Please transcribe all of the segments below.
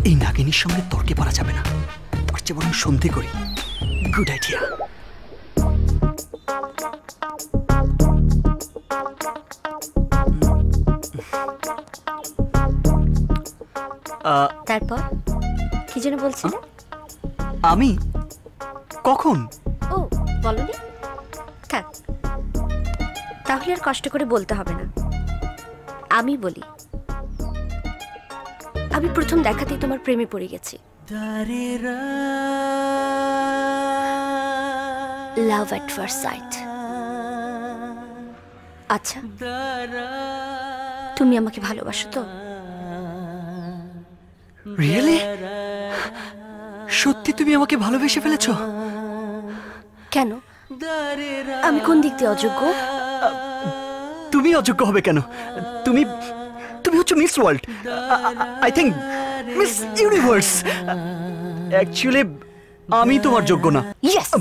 এই নাগিনীর সঙ্গে তর্কে পারা যাবে না, তার চেয়ে বরং সন্ধে করি। Good idea. তারপর কি যেন বলছিলে? আমি কখন? ও বলনি? থাক, তাহলে আর কষ্ট করে বলতে হবে না। আমি বলি, আমি প্রথম দেখাতেই তোমার প্রেমে পড়ে গেছি। লাভ এট ফার্স্ট সাইট। আচ্ছা, তুমি আমাকে ভালোবাসো তো? রিয়েলি? সত্যি তুমি আমাকে ভালোবেসে ফেলেছো? কেন? আমি কোন দিক দিয়ে অযোগ্য? তুমি অযোগ্য হবে কেন? তুমি তুমি হচ্ছে miss world, I think miss universe. Actually আমি তোমার যোগ্য না। ইয়েস,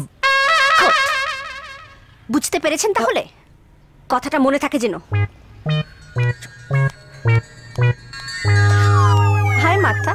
বুঝতে পেরেছেন তাহলে? কথাটা মনে থাকে যেন। হায় মাতা,